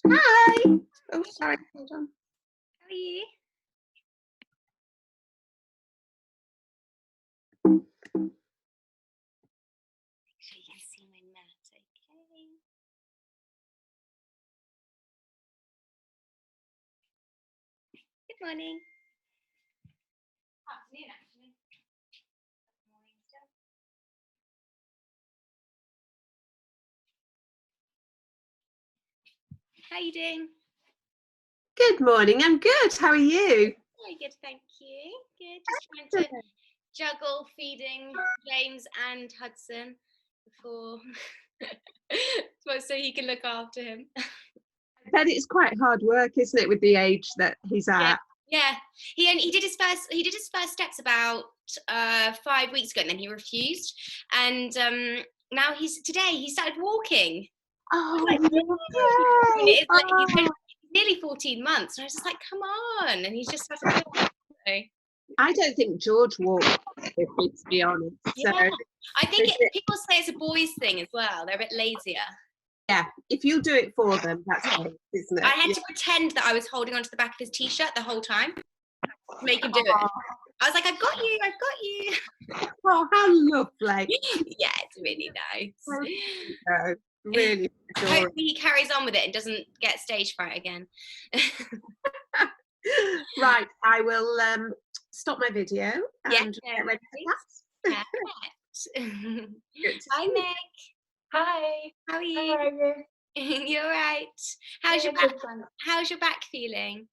Hi. Oh, sorry. Hold on. How are you? Make sure you can see my mat, okay? Good morning. Afternoon, actually. Morning still. How are you doing? Good morning. I'm good. How are you? Very good, thank you. Good. Just trying to juggle feeding James and Hudson before so he can look after him. I bet it's quite hard work, isn't it, with the age that he's at? Yeah. He did his first steps about 5 weeks ago, and then he refused. And now he started walking. Oh, Like, okay. he's nearly 14 months, and I was just like, come on, and he's just started walking. I don't think George walked, to be honest. Yeah. So, I think people say it's a boys thing as well. They're a bit lazier. yeah, if you do it for them, that's great, isn't it? I had to pretend that I was holding onto the back of his t-shirt the whole time to make him do it. I was like, I've got you. Oh, how lovely. Yeah, it's really nice. Really adorable. Hopefully he carries on with it and doesn't get stage fright again. Right, I will stop my video and get ready for class. Hi, Meg. Hi. How are you? How are you? You're right. How's your back feeling?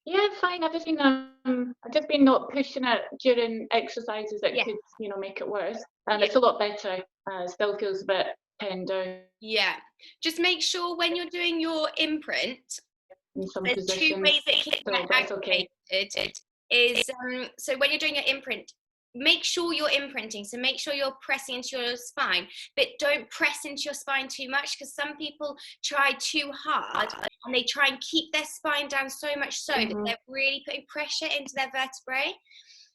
Yeah, fine. I've just been not pushing it during exercises that could, make it worse. And it's a lot better. Still feels a bit tender. Yeah. Just make sure when you're doing your imprint, In some there's positions. 2 ways that it can get that's okay. aggravated. Is so when you're doing your imprint, make sure you're imprinting. So make sure you're pressing into your spine, but don't press into your spine too much, because some people try too hard and they try and keep their spine down so much so that they're really putting pressure into their vertebrae.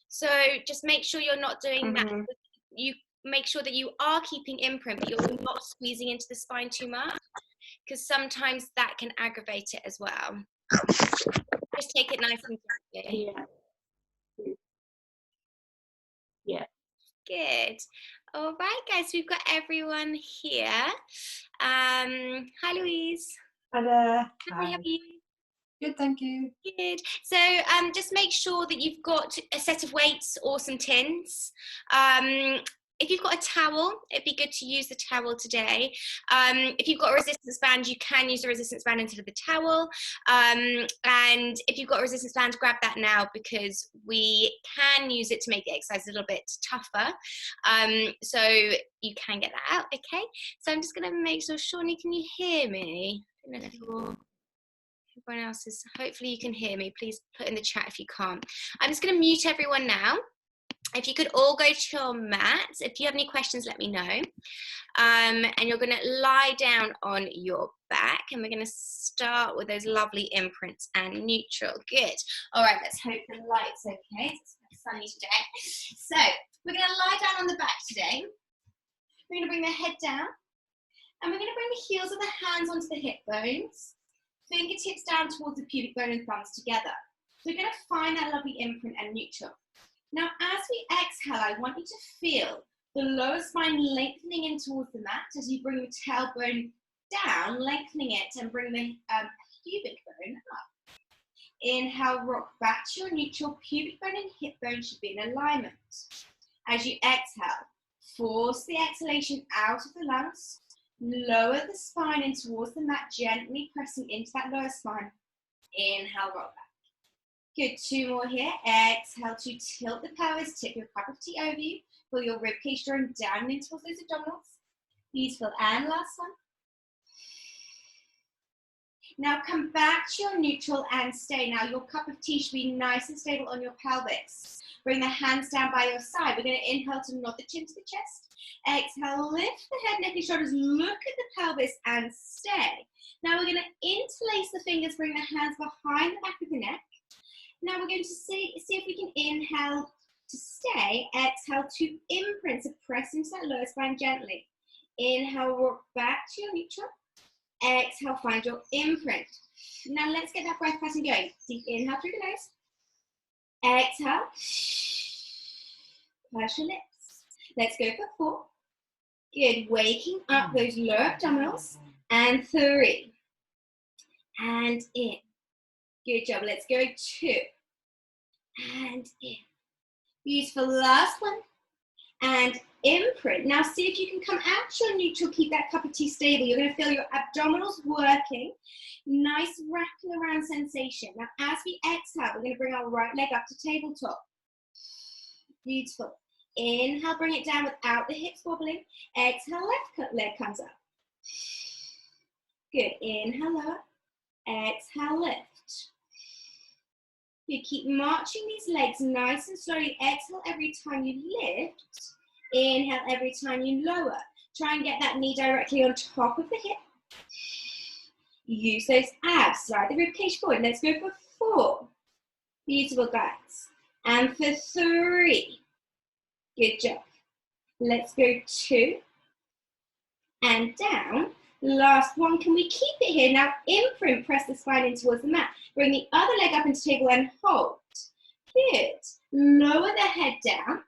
So just make sure you're not doing that. You make sure that you are keeping imprint, but you're not squeezing into the spine too much, because sometimes that can aggravate it as well. Just take it nice and gently. Yeah. Good. All right, guys, we've got everyone here. Hi, Louise. Hi there. Hi, how are you? Good, thank you. Good. So just make sure that you've got a set of weights or some tins. If you've got a towel, it'd be good to use the towel today. If you've got a resistance band, you can use the resistance band instead of the towel. And if you've got a resistance band, grab that now, because we can use it to make the exercise a little bit tougher. So you can get that out, okay? So I'm just going to make sure, Shawnee, can you hear me? I don't know if you're... Everyone else is, hopefully you can hear me. Please put in the chat if you can't. I'm just going to mute everyone now. If you could all go to your mat. If you have any questions, let me know. And you're going to lie down on your back, and we're going to start with those lovely imprints and neutral. Good. All right, let's hope the light's okay. It's sunny today. So we're going to lie down on the back today. We're going to bring the head down, and we're going to bring the heels of the hands onto the hip bones. Fingertips down towards the pubic bone and thumbs together. So we're going to find that lovely imprint and neutral. Now, as we exhale, I want you to feel the lower spine lengthening in towards the mat as you bring the tailbone down, lengthening it, and bring the pubic bone up. Inhale, rock back to your neutral. Pubic bone and hip bone should be in alignment. As you exhale, force the exhalation out of the lungs. Lower the spine in towards the mat, gently pressing into that lower spine. Inhale, roll back. Good, 2 more here. Exhale to tilt the pelvis, tip your cup of tea over you. Feel your ribcage drawing down in towards those abdominals. Beautiful, and last one. Now come back to your neutral and stay. Now your cup of tea should be nice and stable on your pelvis. Bring the hands down by your side. We're going to inhale to nod the chin to the chest. Exhale, lift the head, neck, and shoulders. Look at the pelvis and stay. Now we're going to interlace the fingers, bring the hands behind the back of the neck. Now we're going to see if we can inhale to stay. Exhale to imprint, so press into that lower spine gently. Inhale, rock back to your neutral. Exhale, find your imprint. Now let's get that breath pattern going. Deep inhale through the nose. Exhale. Push your lips. Let's go for 4. Good. Waking up those lower abdominals. And 3. And in. Good job. Let's go 2. And in. Beautiful. Last one. And imprint. Now see if you can come out to your neutral. Keep that cup of tea stable. You're going to feel your abdominals working. Nice wrapping around sensation. Now as we exhale, we're going to bring our right leg up to tabletop. Beautiful. Inhale, bring it down without the hips wobbling. Exhale, left leg comes up. Good. Inhale, lower. Exhale, lift. You keep marching these legs nice and slowly. Exhale every time you lift. Inhale every time you lower. Try and get that knee directly on top of the hip. Use those abs. Slide the ribcage forward. Let's go for 4. Beautiful, guys. And for 3. Good job. Let's go 2. And down. Last one. Can we keep it here? Now imprint. Press the spine in towards the mat. Bring the other leg up into table and hold. Good. Lower the head down.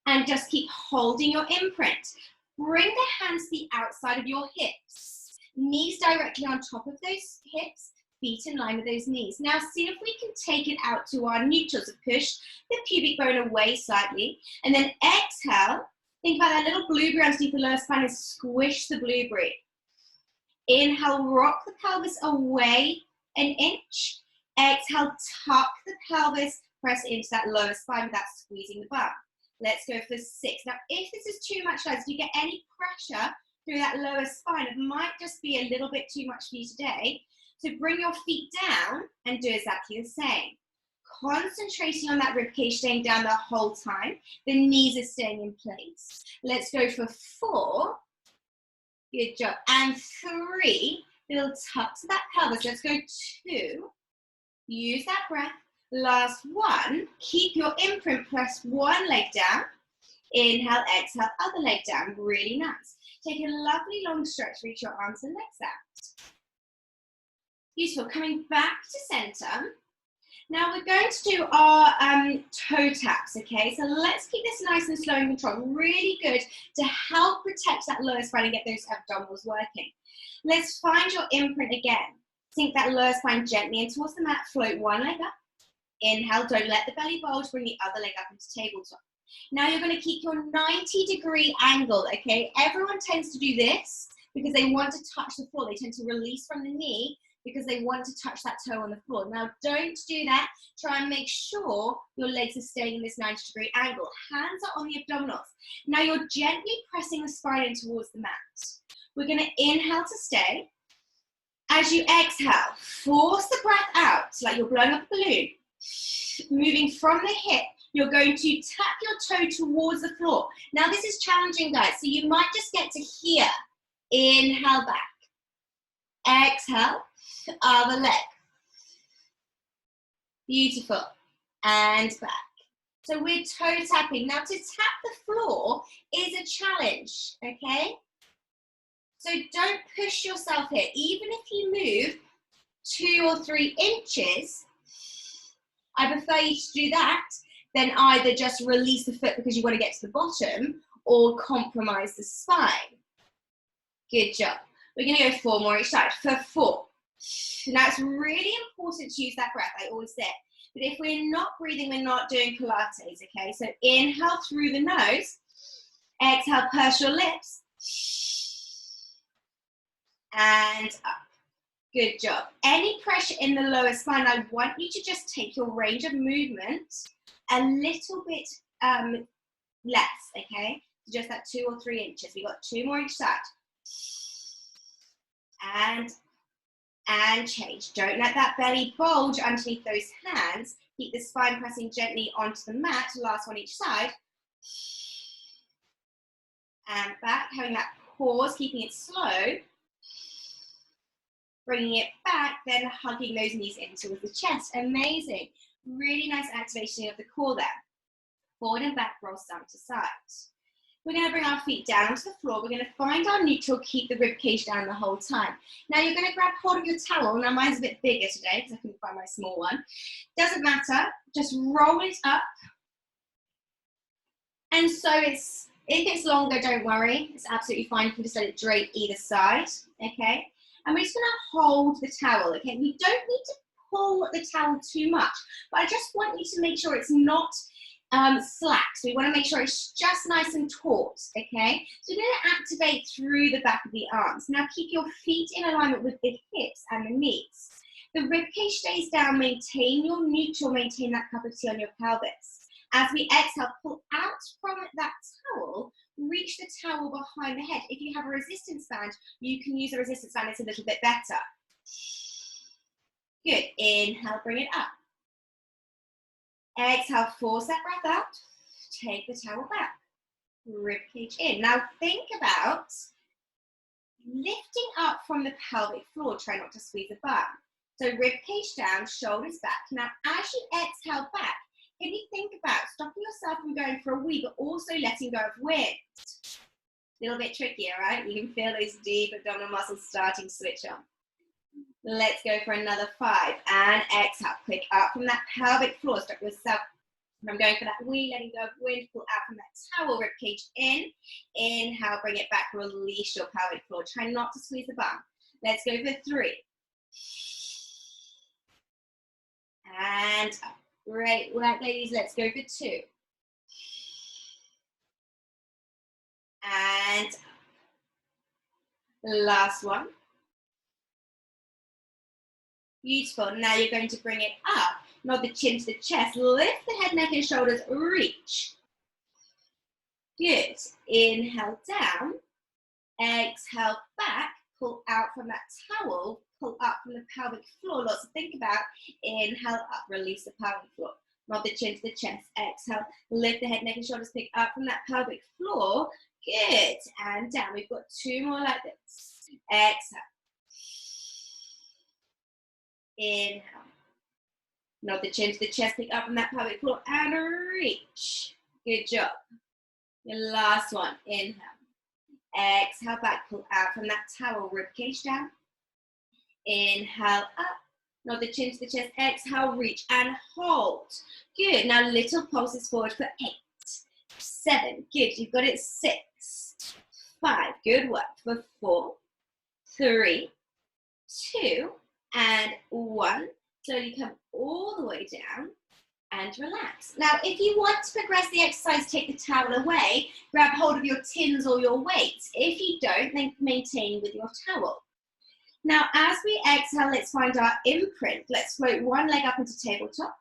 And just keep holding your imprint. Bring the hands to the outside of your hips. Knees directly on top of those hips. Feet in line with those knees. Now see if we can take it out to our neutral. So push the pubic bone away slightly. And then exhale. Think about that little blueberry underneath the lower spine and squish the blueberry. Inhale, rock the pelvis away an inch. Exhale, tuck the pelvis. Press into that lower spine without squeezing the bum. Let's go for 6. Now, if this is too much, guys, if you get any pressure through that lower spine, it might just be a little bit too much for you today. So bring your feet down and do exactly the same. Concentrating on that ribcage staying down the whole time. The knees are staying in place. Let's go for 4. Good job. And 3. Little tuck to that pelvis. Let's go 2. Use that breath. Last one. Keep your imprint. Press one leg down. Inhale, exhale, other leg down. Really nice. Take a lovely long stretch. Reach your arms and legs out. Beautiful. Coming back to center. Now we're going to do our toe taps, okay? So let's keep this nice and slow and controlled. Really good to help protect that lower spine and get those abdominals working. Let's find your imprint again. Sink that lower spine gently in towards the mat. Float one leg up. Inhale, don't let the belly bulge. Bring the other leg up into tabletop. Now you're going to keep your 90-degree angle, okay? Everyone tends to do this because they want to touch the floor. They tend to release from the knee because they want to touch that toe on the floor. Now, don't do that. Try and make sure your legs are staying in this 90-degree angle. Hands are on the abdominals. Now, you're gently pressing the spine in towards the mat. We're going to inhale to stay. As you exhale, force the breath out like you're blowing up a balloon. Moving from the hip, you're going to tap your toe towards the floor. Now, this is challenging, guys, so you might just get to here. Inhale back. Exhale. Other leg. Beautiful. And back. So we're toe tapping. Now to tap the floor is a challenge, okay? So don't push yourself here. Even if you move 2 or 3 inches, I prefer you to do that than either just release the foot because you want to get to the bottom or compromise the spine. Good job. We're going to go 4 more each side for 4. Now it's really important to use that breath, I always say. But if we're not breathing, we're not doing Pilates, okay? So inhale through the nose. Exhale, purse your lips. And up. Good job. Any pressure in the lower spine, I want you to just take your range of movement a little bit less, okay? So just that 2 or 3 inches. We've got 2 more each side. And change. Don't let that belly bulge underneath those hands. Keep the spine pressing gently onto the mat. Last one each side. And back, having that pause, keeping it slow. Bringing it back, then hugging those knees in towards the chest. Amazing. Really nice activation of the core there. Forward and back, roll side to side. We're going to bring our feet down onto the floor. We're going to find our neutral, keep the rib cage down the whole time. Now you're going to grab hold of your towel. Now mine's a bit bigger today because I couldn't find my small one. Doesn't matter. Just roll it up. And so if it's longer, don't worry. It's absolutely fine. You can just let it drape either side. Okay. And we're just going to hold the towel. Okay. We don't need to pull the towel too much, but I just want you to make sure it's not slack. So we want to make sure it's just nice and taut, okay? So we're going to activate through the back of the arms. Now keep your feet in alignment with the hips and the knees. The rib cage stays down, maintain your neutral, maintain that cup of tea on your pelvis. As we exhale, pull out from that towel, reach the towel behind the head. If you have a resistance band, you can use a resistance band, it's a little bit better. Good, inhale, bring it up. Exhale, force that breath out. Take the towel back. Rib cage in. Now think about lifting up from the pelvic floor. Try not to squeeze the bum. So rib cage down, shoulders back. Now as you exhale back, can you think about stopping yourself from going for a wee, but also letting go of wind? A little bit trickier, right? You can feel those deep abdominal muscles starting to switch on. Let's go for another 5 and exhale. Pick up from that pelvic floor. Stop yourself from going for that wee, letting go of wind. Pull out from that towel, rib cage in. Inhale, bring it back. Release your pelvic floor. Try not to squeeze the bum. Let's go for 3. And up. Great work, ladies. Let's go for 2. And up. Last one. Beautiful. Now you're going to bring it up. Nod the chin to the chest. Lift the head, neck, and shoulders. Reach. Good. Inhale down. Exhale back. Pull out from that towel. Pull up from the pelvic floor. Lots to think about. Inhale up. Release the pelvic floor. Nod the chin to the chest. Exhale. Lift the head, neck, and shoulders. Pick up from that pelvic floor. Good. And down. We've got 2 more like this. Exhale. Inhale. Nod the chin to the chest, pick up from that pelvic floor and reach. Good job. Your last one. Inhale. Exhale back, pull out from that towel, rib cage down. Inhale up. Nod the chin to the chest, exhale, reach and hold. Good. Now little pulses forward for 8, 7. Good. You've got it. 6, 5. Good work. For 4, 3, 2, and 1. So you come all the way down and relax. Now, if you want to progress the exercise, take the towel away, grab hold of your tins or your weights. If you don't, then maintain with your towel. Now, as we exhale, let's find our imprint. Let's float one leg up into tabletop.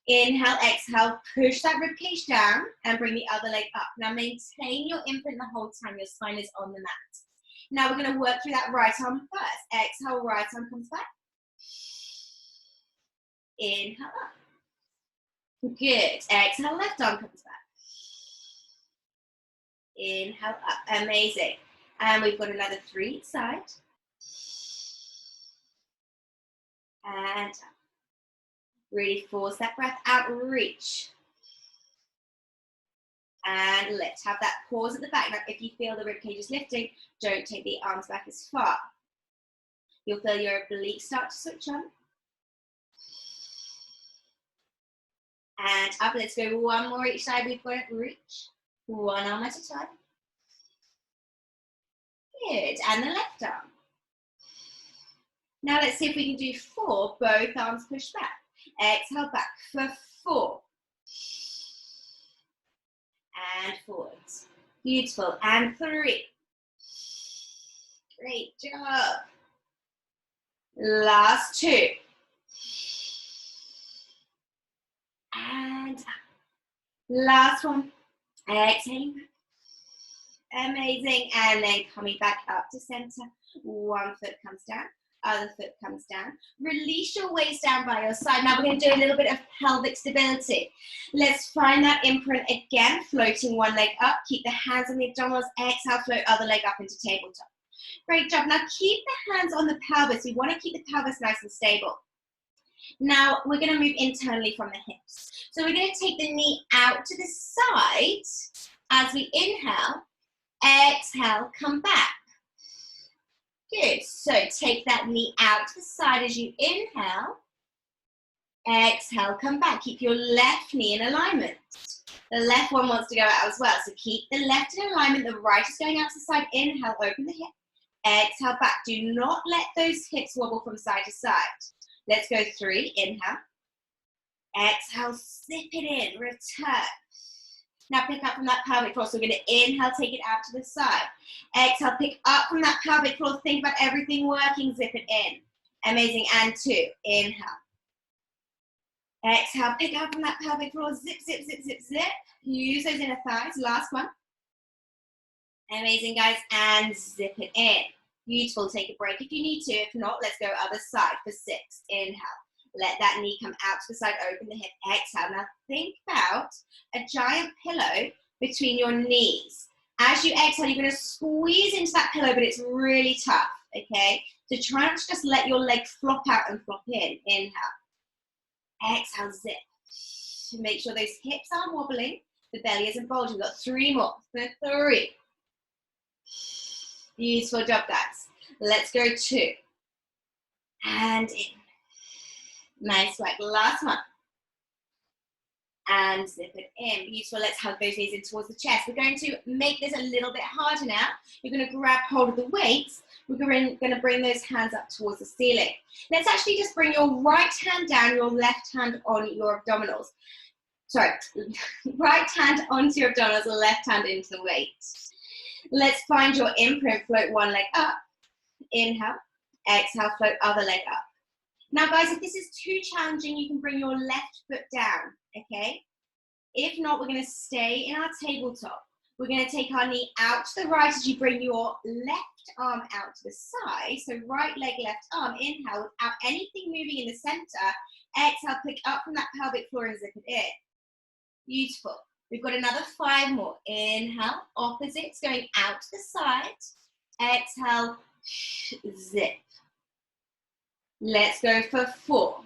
Inhale, exhale, push that rib cage down and bring the other leg up. Now, maintain your imprint the whole time your spine is on the mat. Now, we're going to work through that right arm first. Exhale, right arm comes back. Inhale up. Good. Exhale, left arm comes back. Inhale up. Amazing. And we've got another 3 each side. And up. Really force that breath out, reach. And lift. Have that pause at the back. Now, if you feel the rib cage is lifting, don't take the arms back as far. You'll feel your obliques start to switch on. And up, let's go 1 more each side. We've got it, reach. 1 arm at a time. Good, and the left arm. Now let's see if we can do 4, both arms push back. Exhale back for 4. And forwards. Beautiful, and 3. Great job. Last 2. And up. Last one. Exhaling back. Amazing. And then coming back up to center. 1 foot comes down. Other foot comes down. Release your waist down by your side. Now we're going to do a little bit of pelvic stability. Let's find that imprint again. Floating 1 leg up. Keep the hands on the abdominals. Exhale, float other leg up into tabletop. Great job. Now keep the hands on the pelvis. We want to keep the pelvis nice and stable. Now we're going to move internally from the hips. So we're going to take the knee out to the side As we inhale, exhale, come back. Good. So take that knee out to the side as you inhale. Exhale, come back. Keep your left knee in alignment. The left one wants to go out as well. So keep the left in alignment. The right is going out to the side. Inhale, open the hip. Exhale, back. Do not let those hips wobble from side to side. Let's go 3. Inhale. Exhale, zip it in. Return. Now pick up from that pelvic floor. So we're going to inhale, take it out to the side. Exhale, pick up from that pelvic floor. Think about everything working. Zip it in. Amazing. And 2. Inhale. Exhale, pick up from that pelvic floor. Zip, zip, zip, zip, zip. Use those inner thighs. Last one. Amazing, guys. And zip it in. Beautiful. Take a break if you need to. If not, let's go other side for 6. Inhale. Let that knee come out to the side. Open the hip. Exhale. Now think about a giant pillow between your knees. As you exhale, you're going to squeeze into that pillow, but it's really tough, okay? So try not to just let your leg flop out and flop in. Inhale. Exhale, zip. Make sure those hips aren't wobbling. The belly isn't bulging. We've got 3 more. For 3. Beautiful job, guys. Let's go 2. And in. Nice work. Last one. And zip it in. Beautiful. Let's hug those knees in towards the chest. We're going to make this a little bit harder now. You're going to grab hold of the weights. We're going to bring those hands up towards the ceiling. Let's actually just bring your right hand down, your left hand on your abdominals. Sorry, right hand onto your abdominals, left hand into the weights. Let's find your imprint. Float one leg up. Inhale. Exhale, float other leg up. Now, guys, if this is too challenging, you can bring your left foot down, okay? If not, we're going to stay in our tabletop. We're going to take our knee out to the right as you bring your left arm out to the side. So right leg, left arm. Inhale without anything moving in the center. Exhale, pick up from that pelvic floor and zip it in. Beautiful. We've got another 5 more. Inhale, opposites going out to the side. Exhale, zip. Let's go for 4.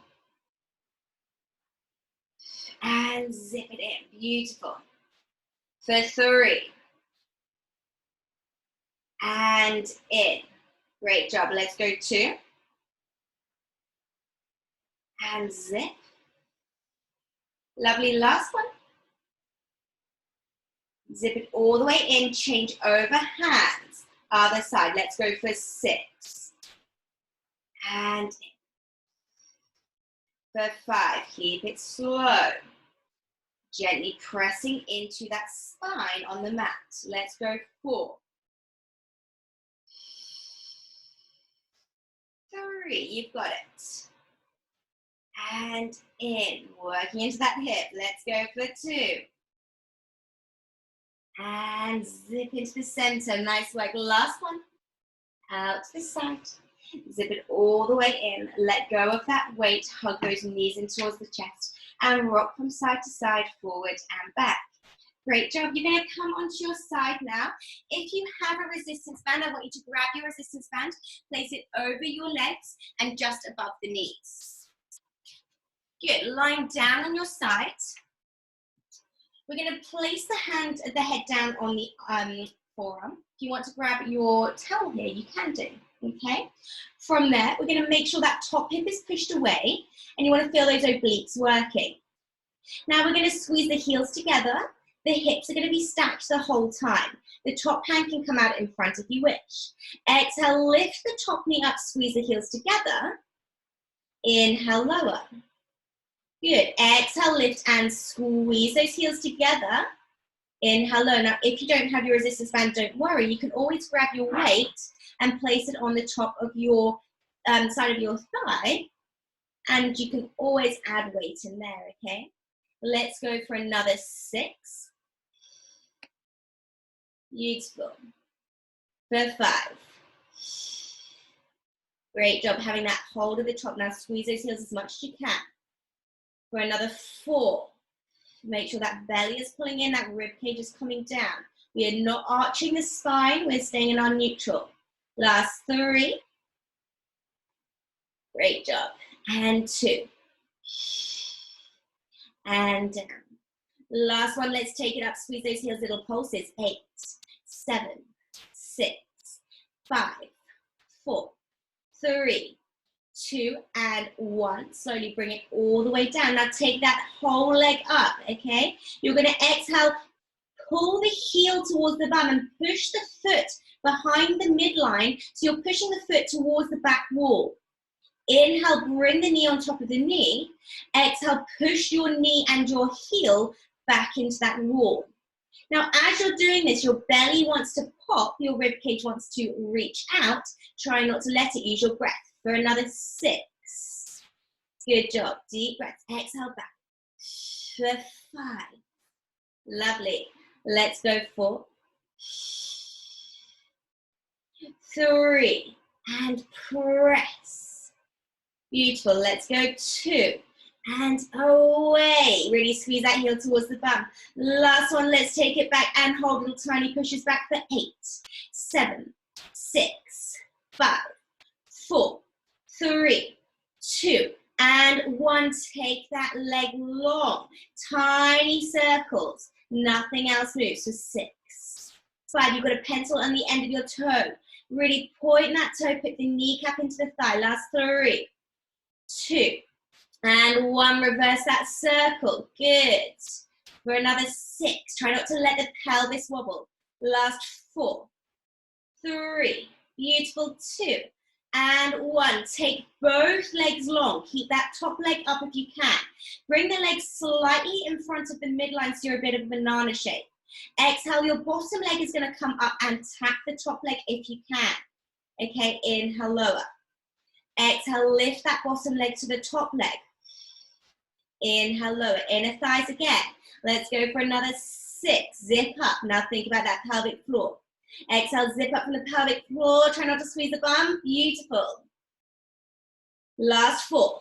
And zip it in. Beautiful. For 3. And in. Great job. Let's go 2. And zip. Lovely. Last one. Zip it all the way in. Change over hands. Other side. Let's go for 6. And in. For 5, keep it slow. Gently pressing into that spine on the mat. Let's go 4. 3, you've got it. And in, working into that hip. Let's go for 2. And zip into the center. Nice work. Last one. Out to the side. Zip it all the way in. Let go of that weight. Hug those knees in towards the chest. And rock from side to side, forward and back. Great job. You're going to come onto your side now. If you have a resistance band, I want you to grab your resistance band, place it over your legs and just above the knees. Good. Lying down on your side. We're going to place the head down on the forearm. If you want to grab your towel here, you can do. Okay, from there, we're going to make sure that top hip is pushed away and you want to feel those obliques working. Now we're going to squeeze the heels together. The hips are going to be stacked the whole time. The top hand can come out in front if you wish. Exhale, lift the top knee up, squeeze the heels together. Inhale, lower. Good. Exhale, lift and squeeze those heels together. Inhale, lower. Now, if you don't have your resistance band, don't worry. You can always grab your weight and place it on the top of your side of your thigh, and you can always add weight in there, okay? Let's go for another 6. Beautiful. For 5. Great job having that hold at the top. Now squeeze those heels as much as you can. For another 4. Make sure that belly is pulling in, that rib cage is coming down. We are not arching the spine, we're staying in our neutral. Last 3. Great job. And 2. And down. Last one, let's take it up, squeeze those heels, little pulses. 8, 7, 6, 5, 4, 3, 2, and 1. Slowly bring it all the way down. Now take that whole leg up, okay? You're gonna exhale, pull the heel towards the bum and push the foot behind the midline, so you're pushing the foot towards the back wall. Inhale, bring the knee on top of the knee. Exhale, push your knee and your heel back into that wall. Now, as you're doing this, your belly wants to pop, your rib cage wants to reach out. Try not to let it. Use your breath for another 6. Good job. Deep breaths. Exhale back. For 5. Lovely. Let's go 4. 3. And press. Beautiful. Let's go 2. And away. Really squeeze that heel towards the bum. Last one, let's take it back and hold little tiny pushes back for 8, 7, 6, 5, 4, 3, 2, and 1. Take that leg long. Tiny circles. Nothing else moves. So 6, 5. You've got a pencil on the end of your toe. Really point that toe, put the kneecap into the thigh. Last 3, 2, and 1. Reverse that circle. Good. For another 6. Try not to let the pelvis wobble. Last 4, 3. Beautiful. 2, and 1. Take both legs long. Keep that top leg up if you can. Bring the legs slightly in front of the midline so you're a bit of a banana shape. Exhale, your bottom leg is going to come up and tap the top leg if you can. Okay, inhale, lower. Exhale, lift that bottom leg to the top leg. Inhale, lower. Inner thighs again. Let's go for another 6. Zip up. Now think about that pelvic floor. Exhale, zip up from the pelvic floor. Try not to squeeze the bum. Beautiful. Last 4.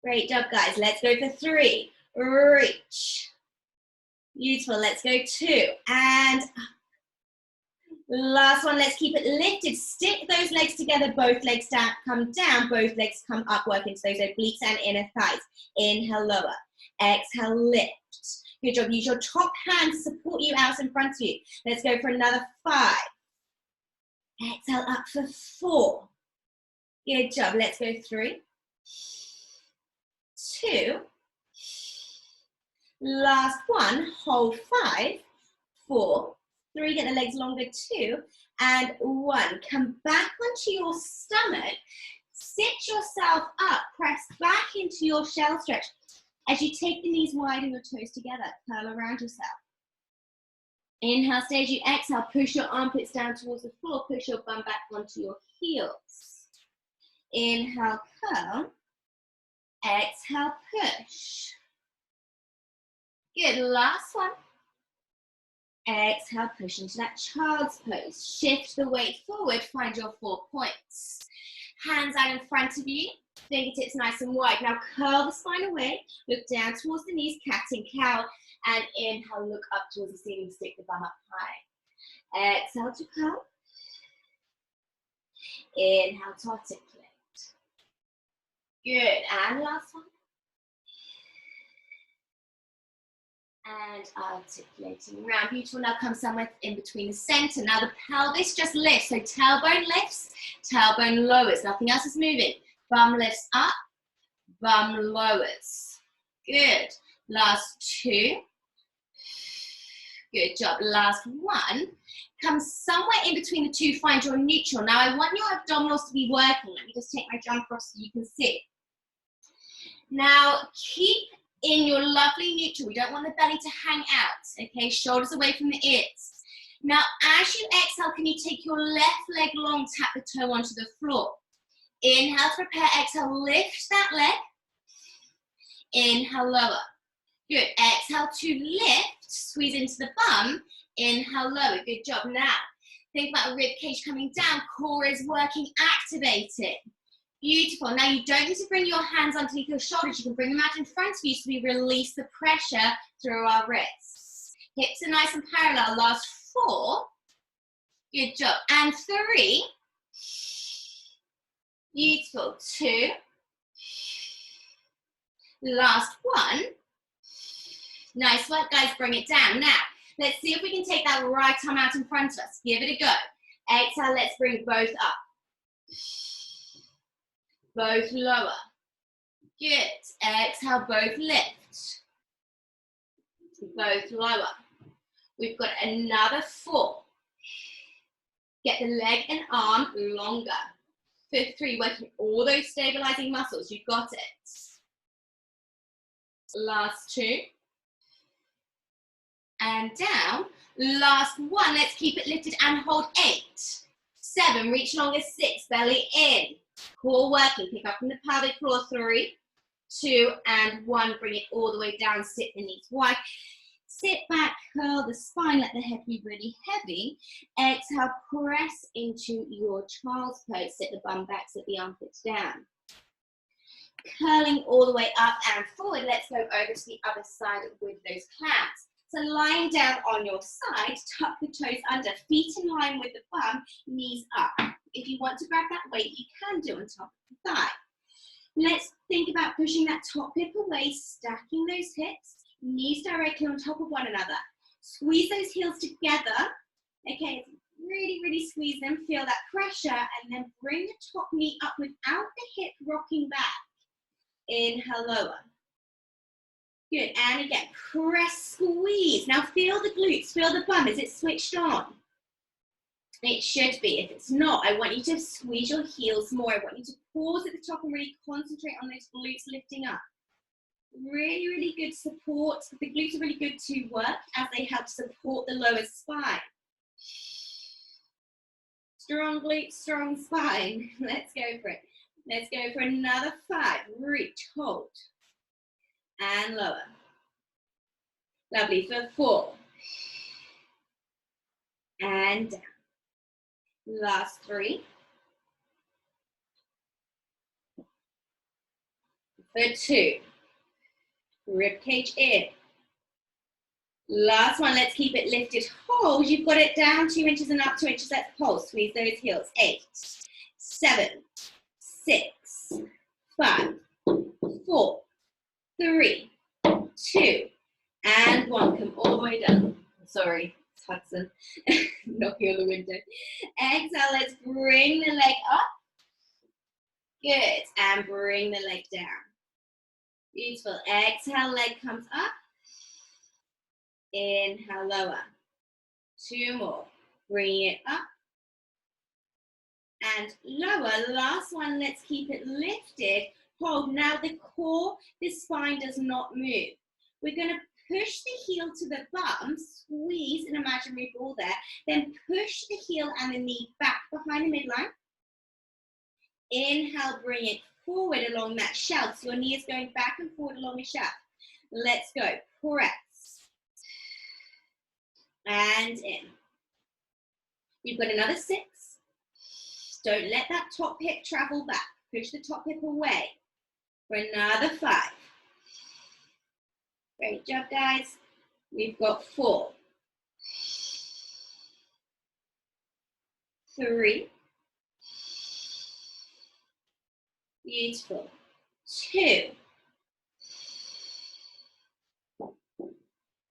Great job, guys. Let's go for 3. Reach. Beautiful. Let's go 2. And up. Last one, let's keep it lifted. Stick those legs together, both legs down, come down, both legs come up, work into those obliques and inner thighs. Inhale, lower. Exhale, lift. Good job. Use your top hand to support you out in front of you. Let's go for another 5. Exhale, up for 4. Good job. Let's go 3, 2. Last one, hold 5, 4, 3, get the legs longer, 2, and 1. Come back onto your stomach, sit yourself up, press back into your shell stretch. As you take the knees wide and your toes together, curl around yourself. Inhale, stay as you exhale, push your armpits down towards the floor, push your bum back onto your heels. Inhale, curl. Exhale, push. Good, last one. Exhale, push into that child's pose. Shift the weight forward, find your 4 points. Hands out in front of you, fingertips nice and wide. Now curl the spine away, look down towards the knees, cat and cow, and inhale, look up towards the ceiling, stick the bum up high. Exhale to curl. Inhale to articulate. Good, and last one. And articulating around. Beautiful. Now come somewhere in between the center. Now the pelvis just lifts. So tailbone lifts, tailbone lowers. Nothing else is moving. Bum lifts up, bum lowers. Good. Last 2. Good job. Last 1. Come somewhere in between the 2. Find your neutral. Now I want your abdominals to be working. Let me just take my jump across so you can see. Now keep in your lovely neutral. We don't want the belly to hang out, okay? Shoulders away from the ears. Now, as you exhale, can you take your left leg long, tap the toe onto the floor. Inhale to prepare, exhale, lift that leg. Inhale, lower. Good, exhale to lift, squeeze into the bum. Inhale, lower, good job. Now, think about the rib cage coming down, core is working, activating. Beautiful. Now you don't need to bring your hands underneath your shoulders. You can bring them out in front of you so we release the pressure through our wrists. Hips are nice and parallel. Last 4. Good job. And 3. Beautiful. 2. Last 1. Nice work, guys. Bring it down. Now, let's see if we can take that right arm out in front of us. Give it a go. Exhale, let's bring both up. Both lower. Good. Exhale, both lift. Both lower. We've got another 4. Get the leg and arm longer. For 3, working all those stabilizing muscles. You've got it. Last 2. And down. Last 1. Let's keep it lifted and hold 8. 7. Reach longer. 6. Belly in. Core working. Pick up from the pelvic floor. 3, 2, and 1. Bring it all the way down. Sit the knees wide. Sit back, curl the spine, let the head be really heavy. Exhale, press into your child's pose. Sit the bum back, sit the armpits down. Curling all the way up and forward. Let's go over to the other side with those clams. So lying down on your side, tuck the toes under, feet in line with the bum, knees up. If you want to grab that weight, you can do on top of the thigh. Let's think about pushing that top hip away, stacking those hips. Knees directly on top of one another. Squeeze those heels together. Okay, really, really squeeze them. Feel that pressure and then bring the top knee up without the hip rocking back. Inhale, lower. Good, and again, press, squeeze. Now feel the glutes, feel the bum. Is it switched on? It should be. If it's not, I want you to squeeze your heels more. I want you to pause at the top and really concentrate on those glutes lifting up. Really, really good support. The glutes are really good to work as they help support the lower spine. Strong glutes, strong spine. Let's go for it. Let's go for another 5. Reach, hold, and lower. Lovely. For 4. And down. Last 3. For 2. Rib cage in. Last one, let's keep it lifted. Hold, you've got it down 2 inches and up 2 inches. Let's pulse, squeeze those heels. 8, 7, 6, 5, 4, 3, 2, and 1. Come all the way down. Sorry, it's Hudson knocking on the window. Exhale, let's bring the leg up. Good, and bring the leg down. Beautiful. Exhale, leg comes up. Inhale, lower. 2 more. Bring it up. And lower. Last one, let's keep it lifted. Hold. Now the core, the spine does not move. We're going to push the heel to the bum, squeeze an imaginary ball there, then push the heel and the knee back behind the midline. Inhale, bring it forward along that shelf. So your knee is going back and forward along the shelf. Let's go. Press. And in. You've got another 6. Don't let that top hip travel back. Push the top hip away. For another 5. Great job, guys. We've got 4. 3. Beautiful. 2.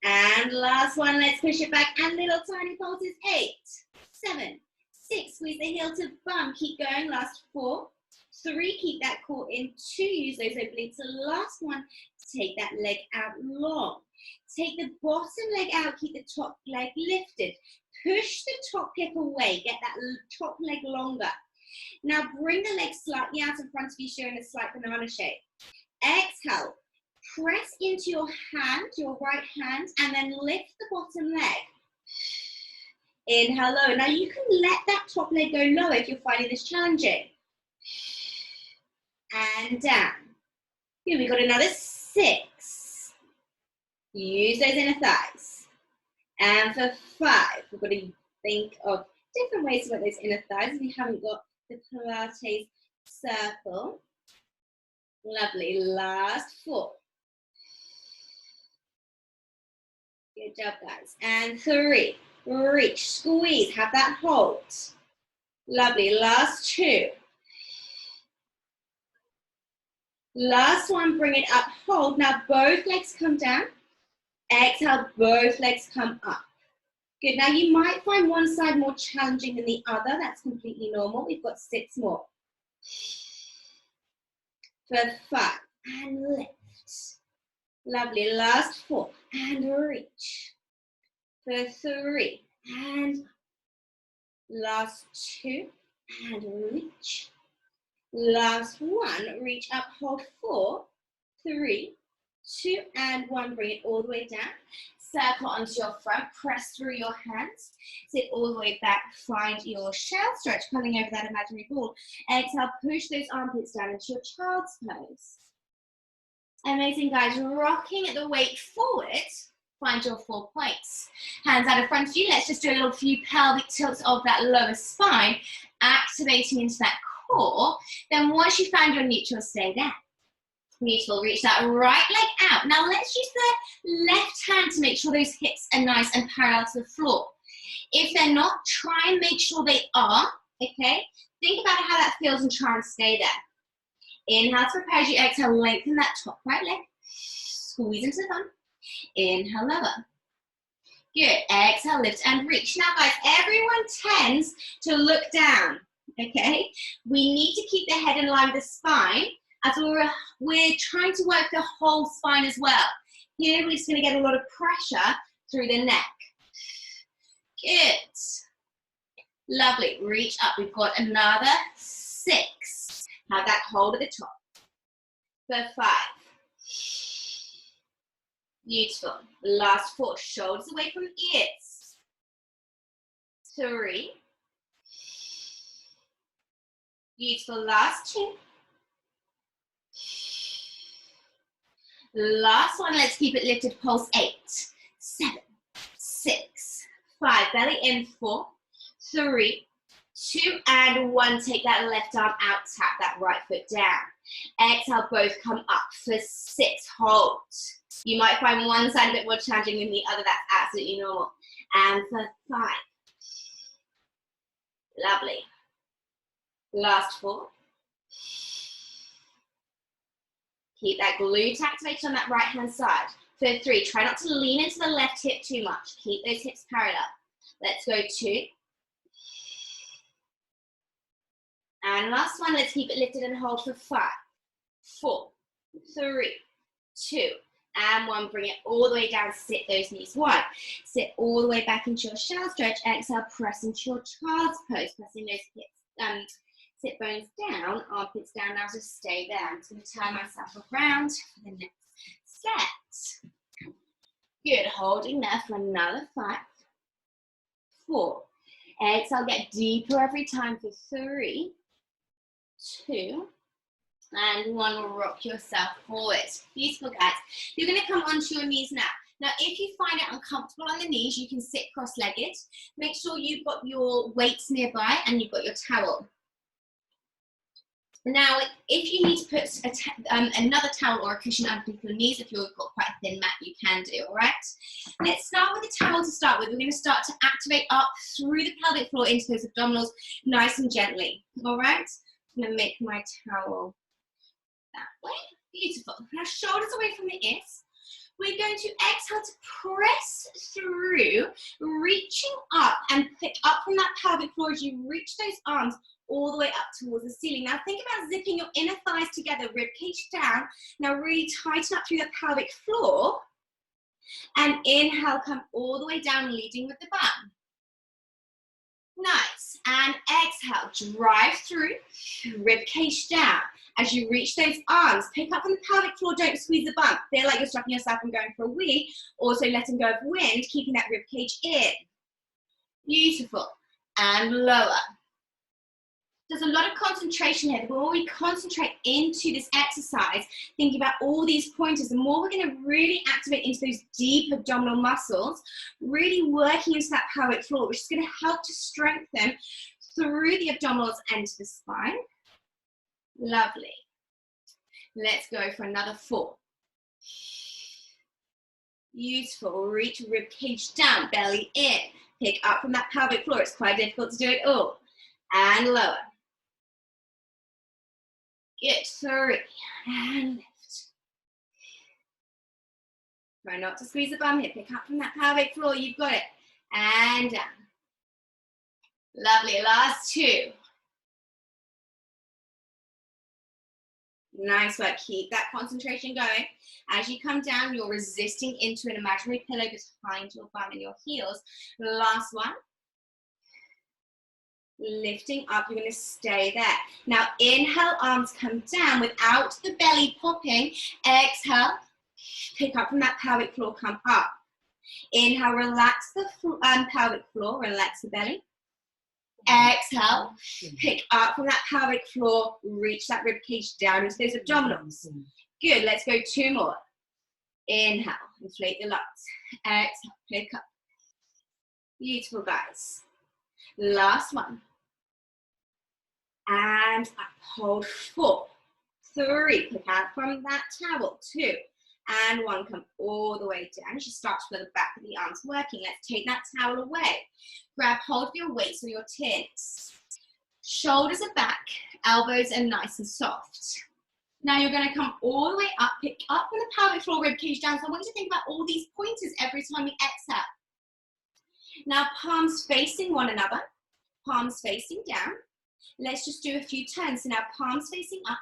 And last one, let's push it back. And little tiny pulses. 8, 7, 6. Squeeze the heel to bum. Keep going. Last 4. 3. Keep that core in. 2. Use those obliques. The last one, take that leg out long. Take the bottom leg out. Keep the top leg lifted. Push the top hip away. Get that top leg longer. Now bring the leg slightly out in front of you, showing a slight banana shape. Exhale. Press into your hand, your right hand, and then lift the bottom leg. Inhale, lower. Now you can let that top leg go lower if you're finding this challenging. And down. Here we got another 6. Use those inner thighs. And for 5, we've got to think of different ways to work those inner thighs. We haven't got the Pilates circle. Lovely. Last 4. Good job, guys. And 3. Reach, squeeze, have that hold. Lovely. Last 2. Last one, bring it up, hold. Now both legs come down. Exhale, both legs come up. Good, now you might find one side more challenging than the other. That's completely normal. We've got 6 more. For 5, and lift. Lovely, last 4, and reach. For 3, and last 2, and reach. Last 1, reach up, hold 4, 3, 2, and 1, bring it all the way down. Circle onto your front, press through your hands, sit all the way back, find your shell stretch, pulling over that imaginary ball. Exhale, push those armpits down into your child's pose. Amazing, guys, rocking the weight forward, find your 4 points. Hands out in front of you, let's just do a little few pelvic tilts of that lower spine, activating into that core. Then once you found your neutral, stay there. Beautiful, reach that right leg out. Now let's use the left hand to make sure those hips are nice and parallel to the floor. If they're not, try and make sure they are, okay? Think about how that feels and try and stay there. Inhale to prepare as you exhale, lengthen that top right leg. Squeeze into the bum. Inhale, lower. Good, exhale, lift and reach. Now guys, everyone tends to look down, okay? We need to keep the head in line with the spine, as we're trying to work the whole spine as well. Here we're just going to get a lot of pressure through the neck. Good. Lovely. Reach up. We've got another 6. Have that hold at the top. For 5. Beautiful. Last 4. Shoulders away from ears. 3. Beautiful. Last 2. Last one, let's keep it lifted, pulse 8, 7, 6, 5, belly in 4, 3, 2, and 1. Take that left arm out, tap that right foot down. Exhale, both come up for 6, hold. You might find one side a bit more challenging than the other, that's absolutely normal. And for 5. Lovely. Last 4. Keep that glute activation on that right hand side. For 3, try not to lean into the left hip too much. Keep those hips parallel. Let's go 2. And last one, let's keep it lifted and hold for 5, 4, 3, 2, and 1. Bring it all the way down, sit those knees wide. Sit all the way back into your shell stretch. Exhale, press into your child's pose, pressing those hips, sit bones down, armpits down. Now just stay there. I'm just going to turn myself around for the next set. Good, holding there for another 5, 4. Exhale, get deeper every time for 3, 2, and 1. Rock yourself forward. Beautiful, guys. You're going to come onto your knees now. Now, if you find it uncomfortable on the knees, you can sit cross-legged. Make sure you've got your weights nearby and you've got your towel. Now, if you need to put another towel or a cushion underneath your knees, if you've got quite a thin mat, you can do, all right? Let's start with a towel to start with. We're going to start to activate up through the pelvic floor into those abdominals nice and gently, all right? I'm going to make my towel that way. Beautiful. Now, shoulders away from the ears. We're going to exhale to press through, reaching up and pick up from that pelvic floor as you reach those arms all the way up towards the ceiling. Now think about zipping your inner thighs together, rib cage down. Now really tighten up through the pelvic floor. And inhale, come all the way down, leading with the bum. Nice. And exhale, drive through, rib cage down. As you reach those arms, pick up on the pelvic floor, don't squeeze the bum. Feel like you're stopping yourself from going for a wee. Also letting go of wind, keeping that rib cage in. Beautiful. And lower. There's a lot of concentration here. The more we concentrate into this exercise, thinking about all these pointers, the more we're going to really activate into those deep abdominal muscles, really working into that pelvic floor, which is going to help to strengthen through the abdominals and to the spine. Lovely. Let's go for another 4. Beautiful. Reach rib cage down, belly in. Pick up from that pelvic floor. It's quite difficult to do it all. And lower. Good. 3. And lift. Try not to squeeze the bum here. Pick up from that pelvic floor. You've got it. And down. Lovely. Last two. Nice work. Keep that concentration going. As you come down, you're resisting into an imaginary pillow behind your bum and your heels. Last one. Lifting up. You're going to stay there. Now, inhale, arms come down without the belly popping. Exhale. Pick up from that pelvic floor, come up. Inhale, relax the pelvic floor, relax the belly. Exhale, pick up from that pelvic floor, reach that rib cage down into those abdominals. Good, let's go two more. Inhale, inflate the lungs. Exhale, pick up. Beautiful, guys. Last one. And up, hold 4, 3, pick out from that towel, 2, and 1, come all the way down. You should start to feel the back of the arms working. Let's take that towel away. Grab hold of your weights or your tins. Shoulders are back, elbows are nice and soft. Now you're going to come all the way up, pick up from the pelvic floor, rib cage down. So I want you to think about all these pointers every time you exhale. Now palms facing one another, palms facing down. Let's just do a few turns. So now palms facing up,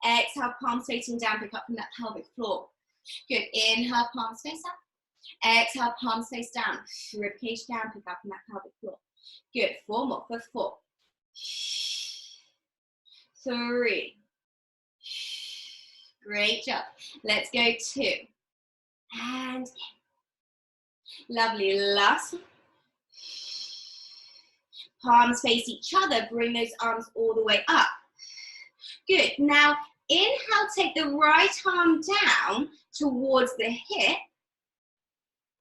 exhale, palms facing down, pick up from that pelvic floor. Good, inhale, palms face up, exhale, palms face down, rib cage down, pick up from that pelvic floor. Good, 4 more for 4, 3, great job. Let's go 2, and lovely, last one. Palms face each other, bring those arms all the way up. Good, now inhale, take the right arm down towards the hip.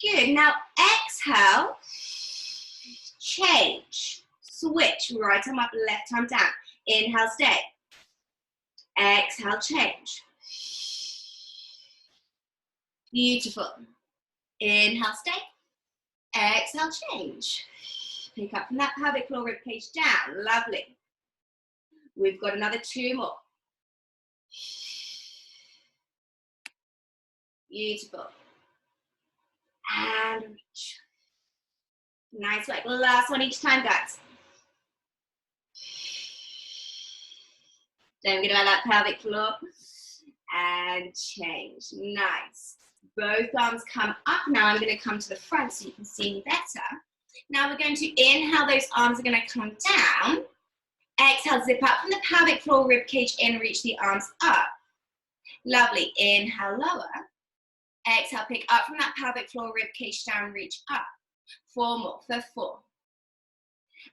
Good, now exhale, change, switch, right arm up, left arm down. Inhale, stay. Exhale, change. Beautiful. Inhale, stay. Exhale, change. Pick up from that pelvic floor, rib cage down. Lovely. We've got another 2 more. Beautiful. And reach. Nice work. Last one each time, guys. Don't forget about that pelvic floor. And change. Nice. Both arms come up. Now I'm going to come to the front so you can see me better. Now we're going to inhale, those arms are going to come down. Exhale, zip up from the pelvic floor, rib cage in, reach the arms up. Lovely, inhale, lower. Exhale, pick up from that pelvic floor, rib cage down, reach up. 4 more for 4.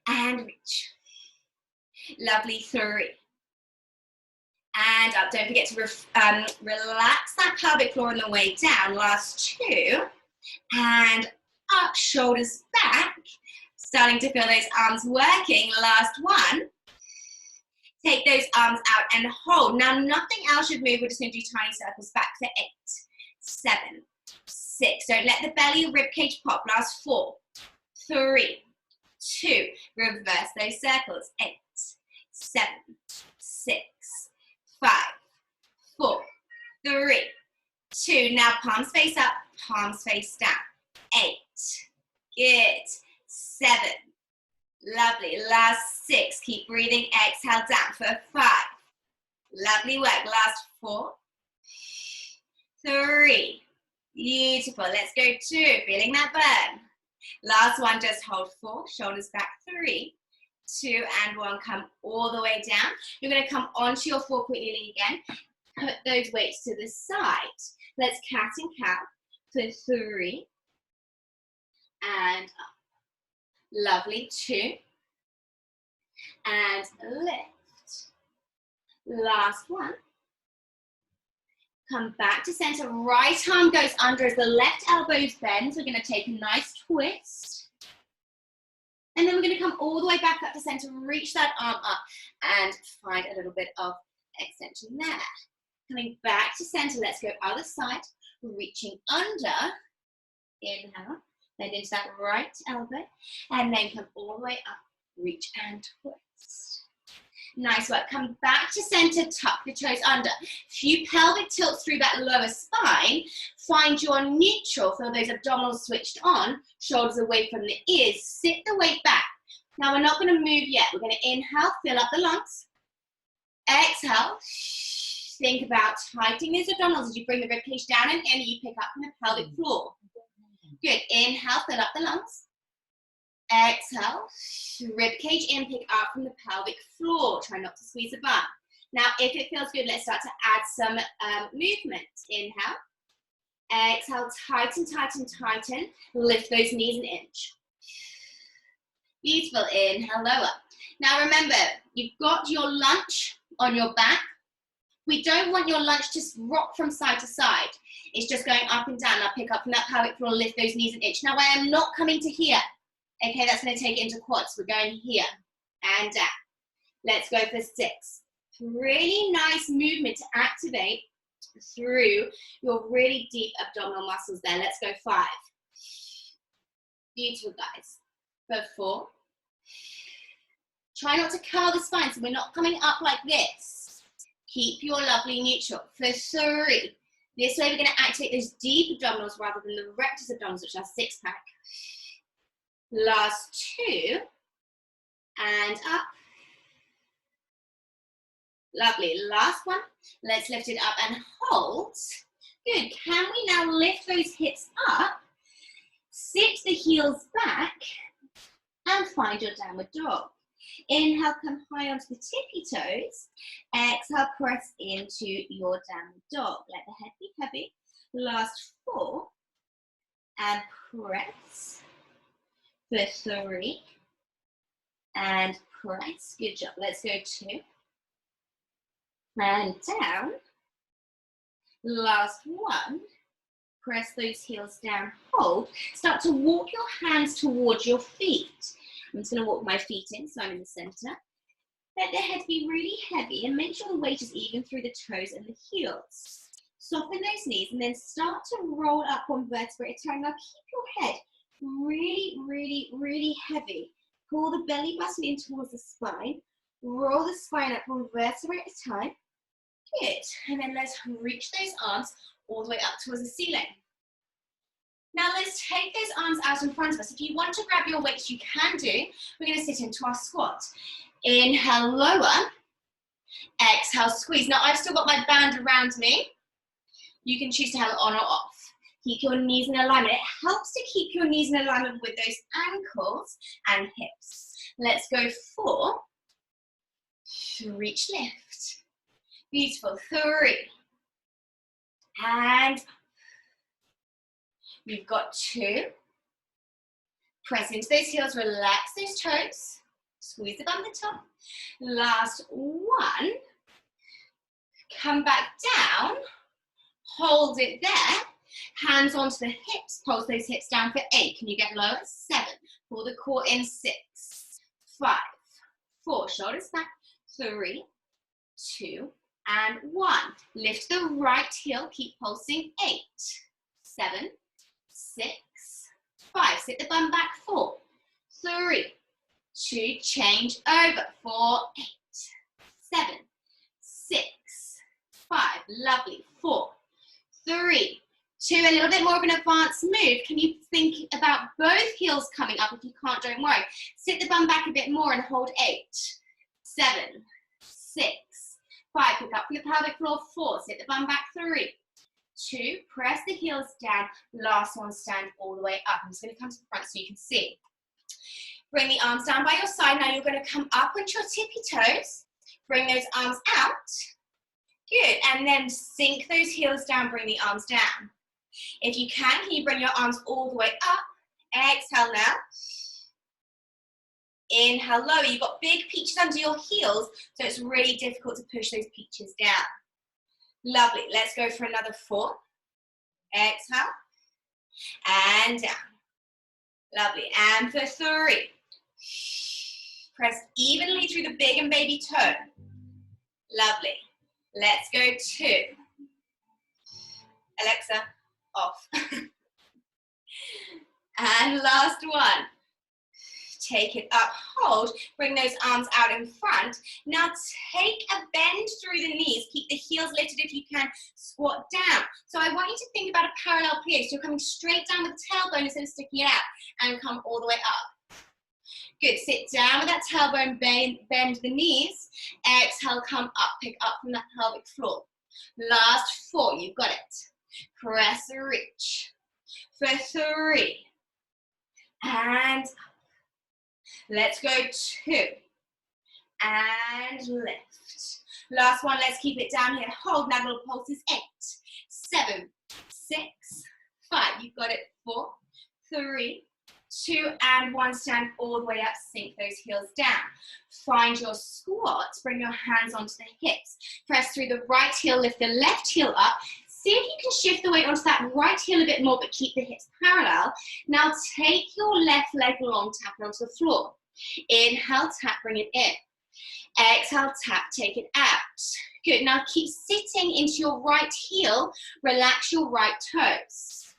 And reach. Lovely, 3. And up, don't forget to relax that pelvic floor on the way down. Last 2. And up, shoulders back, starting to feel those arms working. Last 1. Take those arms out and hold. Now nothing else should move. We're just going to do tiny circles back for 8, 7, 6. Don't let the belly or rib cage pop. Last 4, 3, 2. Reverse those circles. 8, 7, 6, 5, 4, 3, 2. Now palms face up, palms face down. 8. Good. 7. Lovely. Last 6. Keep breathing. Exhale down for 5. Lovely work. Last 4. 3. Beautiful. Let's go 2. Feeling that burn. Last one. Just hold 4. Shoulders back. 3, 2, and 1. Come all the way down. You're going to come onto your 4-point kneeling again. Put those weights to the side. Let's cat and cow for 3. And up. Lovely, 2. And lift. Last one. Come back to center. Right arm goes under as the left elbow bends. We're going to take a nice twist. And then we're going to come all the way back up to center. Reach that arm up and find a little bit of extension there. Coming back to center. Let's go other side. Reaching under. Inhale. Bend into that right elbow, and then come all the way up, reach and twist. Nice work. Come back to center, tuck the toes under. Few pelvic tilts through that lower spine. Find your neutral. Feel those abdominals switched on. Shoulders away from the ears. Sit the weight back. Now we're not going to move yet. We're going to inhale, fill up the lungs. Exhale. Think about tightening those abdominals as you bring the ribcage down, and in you pick up from the pelvic floor. Good. Inhale, fill up the lungs. Exhale, ribcage in, pick up from the pelvic floor. Try not to squeeze the bum. Now, if it feels good, let's start to add some movement. Inhale. Exhale, tighten, tighten, tighten. Lift those knees an inch. Beautiful. Inhale, lower. Now, remember, you've got your lunge on your back. We don't want your lunge to rock from side to side. It's just going up and down. Now, pick up from that pelvic floor, lift those knees an inch. Now, I am not coming to here. Okay, that's going to take it into quads. We're going here and down. Let's go for 6. Really nice movement to activate through your really deep abdominal muscles there. Let's go 5. Beautiful, guys. For 4. Try not to curl the spine, so we're not coming up like this. Keep your lovely neutral. For 3. This way we're going to activate those deep abdominals rather than the rectus abdominals, which are 6-pack. Last 2, and up. Lovely. Last one. Let's lift it up and hold. Good. Can we now lift those hips up, sit the heels back, and find your downward dog. Inhale, come high onto the tippy toes. Exhale, press into your downward dog. Let the head be heavy. Last 4, and press. For 3, and press. Good job. Let's go 2, and down. Last 1. Press those heels down, hold. Start to walk your hands towards your feet. I'm just going to walk my feet in, so I'm in the center. Let the head be really heavy, and make sure the weight is even through the toes and the heels. Soften those knees, and then start to roll up one vertebrae at a time. Now keep your head really, really, really heavy. Pull the belly button in towards the spine. Roll the spine up one vertebrae at a time. Good. And then let's reach those arms all the way up towards the ceiling. Now let's take those arms out in front of us. If you want to grab your weights, you can do. We're going to sit into our squat. Inhale, lower. Exhale, squeeze. Now I've still got my band around me. You can choose to have it on or off. Keep your knees in alignment. It helps to keep your knees in alignment with those ankles and hips. Let's go 4. Reach, lift. Beautiful. 3. And we've got 2. Press into those heels, relax those toes. Squeeze it on the top. Last 1. Come back down. Hold it there. Hands onto the hips, pulse those hips down for 8. Can you get lower? 7. Pull the core in. 6, 5, 4. Shoulders back. 3, 2, and 1. Lift the right heel. Keep pulsing. 8, 7, 6, 5. Sit the bum back. 4, 3, 2. Change over. 4, 8, 7, 6, 5. Lovely. 4, 3, 2, a little bit more of an advanced move. Can you think about both heels coming up? If you can't, don't worry. Sit the bum back a bit more and hold. 8, 7, 6, 5. Pick up from the pelvic floor. 4. Sit the bum back. 3, 2. Press the heels down. Last one, stand all the way up. I'm just going to come to the front so you can see. Bring the arms down by your side. Now you're going to come up onto your tippy toes. Bring those arms out. Good. And then sink those heels down. Bring the arms down. If you can you bring your arms all the way up? Exhale now. Inhale, lower. You've got big peaches under your heels, so it's really difficult to push those peaches down. Lovely. Let's go for another 4. Exhale. And down. Lovely. And for 3. Press evenly through the big and baby toe. Lovely. Let's go 2. Alexa, off. And last one. take it up, hold, bring those arms out in front. Now take a bend through the knees, keep the heels lifted if you can, squat down. So I want you to think about a parallel plie, so you're coming straight down with the tailbone instead of sticking it out, and come all the way up. Good, sit down with that tailbone, bend the knees, exhale, come up, pick up from that pelvic floor. Last 4, you've got it. Press, reach. For 3, and up. Let's go 2, and lift. Last one, let's keep it down here. Hold, now little pulses. 8, 7, 6, 5. You've got it. 4, 3, 2, and 1. Stand all the way up, sink those heels down. Find your squat, bring your hands onto the hips. Press through the right heel, lift the left heel up. See if you can shift the weight onto that right heel a bit more, but keep the hips parallel. Now take your left leg long, tap it onto the floor. Inhale, tap, bring it in. Exhale, tap, take it out. Good, now keep sitting into your right heel, relax your right toes.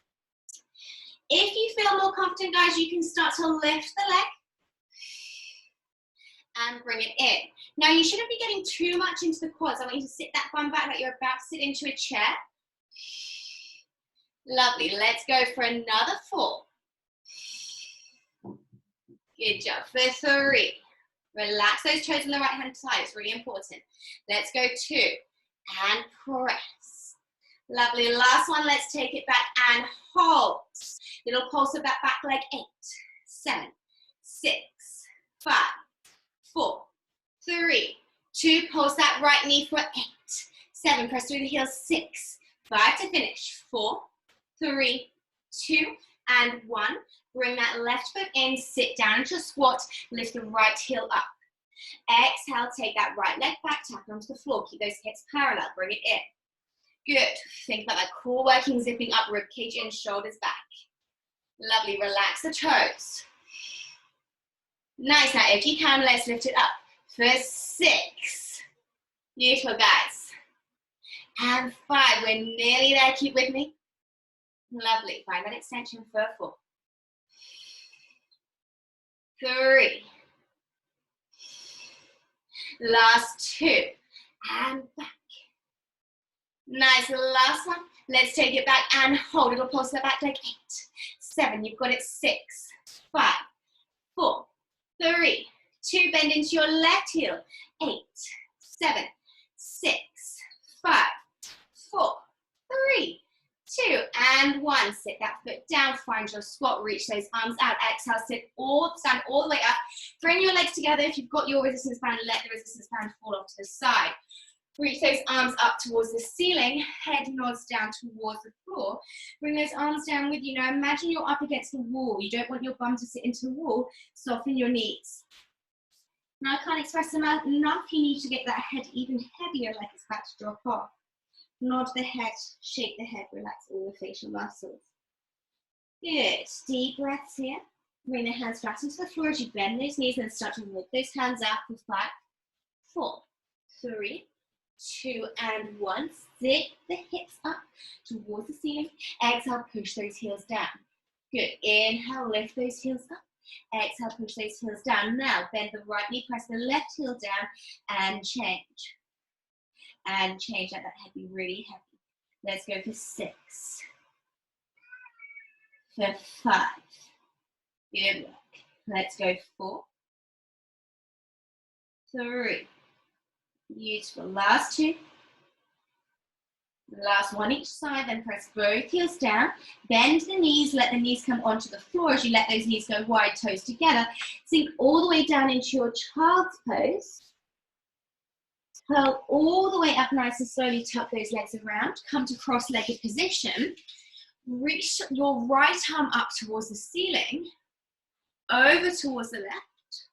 If you feel more confident, guys, you can start to lift the leg and bring it in. Now you shouldn't be getting too much into the quads. I want you to sit that bum back like you're about to sit into a chair. Lovely, let's go for another 4. Good job, for 3. Relax those toes on the right hand side, it's really important. Let's go 2, and press. Lovely, last one, let's take it back and hold. Little pulse of that back leg, 8, 7, 6, 5, 4, 3, 2, pulse that right knee for 8, 7, press through the heels, 6, 5 to finish, 4, 3, 2, and 1. Bring that left foot in, sit down into a squat, lift the right heel up. Exhale, take that right leg back, tap it onto the floor, keep those hips parallel, bring it in. Good, think about that core working, zipping up, rib cage in, shoulders back. Lovely, relax the toes. Nice, now if you can, let's lift it up for 6. Beautiful, guys. And 5, we're nearly there, keep with me. Lovely, find that extension for 4. 3. Last 2, and back. Nice, last one. Let's take it back and hold. It'll pulse that back leg. 8, 7, you've got it. 6, 5, 4, 3, 2, bend into your left heel. 8, 7, 6, 5, 4, 3, 2, and 1. Sit that foot down, find your squat, reach those arms out. Exhale, stand all the way up. Bring your legs together. If you've got your resistance band, let the resistance band fall off to the side. Reach those arms up towards the ceiling, head nods down towards the floor. Bring those arms down with you. Now imagine you're up against the wall. You don't want your bum to sit into the wall. Soften your knees. Now I can't express enough. You need to get that head even heavier, like it's about to drop off. Nod the head, shake the head, relax all the facial muscles. Good, deep breaths here. Bring the hands flat into the floor as you bend those knees and start to walk those hands out for 5, 4, 3, 2, and 1. Sit the hips up towards the ceiling. Exhale, push those heels down. Good, inhale, lift those heels up. Exhale, push those heels down. Now, bend the right knee, press the left heel down, and change. And change, let that head be really heavy. Let's go for 6. For 5. Good work. Let's go 4. 3. Beautiful. Last 2. Last one each side, then press both heels down. Bend the knees, let the knees come onto the floor as you let those knees go wide, toes together. Sink all the way down into your child's pose. Curl all the way up nice and slowly, tuck those legs around. Come to cross-legged position. Reach your right arm up towards the ceiling. Over towards the left.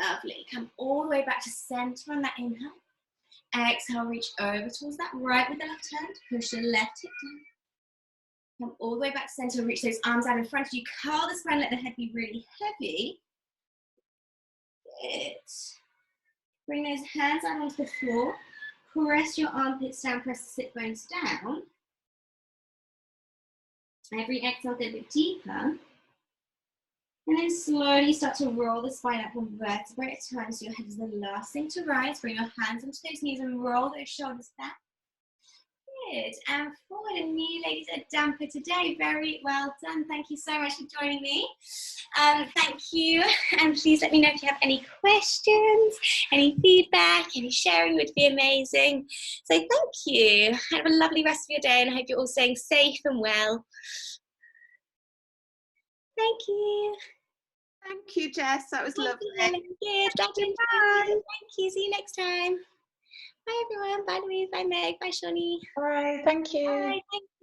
Lovely. Come all the way back to center on that inhale. Exhale, reach over towards that right with the left hand. Push the left hip down. Come all the way back to center. Reach those arms out in front of you. Curl the spine, let the head be really heavy. Good. Bring those hands out onto the floor. Press your armpits down, press the sit bones down. Every exhale, get a bit deeper. And then slowly start to roll the spine up one vertebra at a time. So your head is the last thing to rise. Bring your hands onto those knees and roll those shoulders back. Good. And forward. And you ladies are done for today. Very well done. Thank you so much for joining me. Thank you. And please let me know if you have any questions, any feedback, any sharing would be amazing. So thank you. Have a lovely rest of your day, and I hope you're all staying safe and well. Thank you. Thank you, Jess. That was lovely. Good. Bye. Thank you. See you next time. Bye, everyone. Bye, Louise. Bye, Meg. Bye, Shawnee. Bye. Thank you. Bye. Thank you.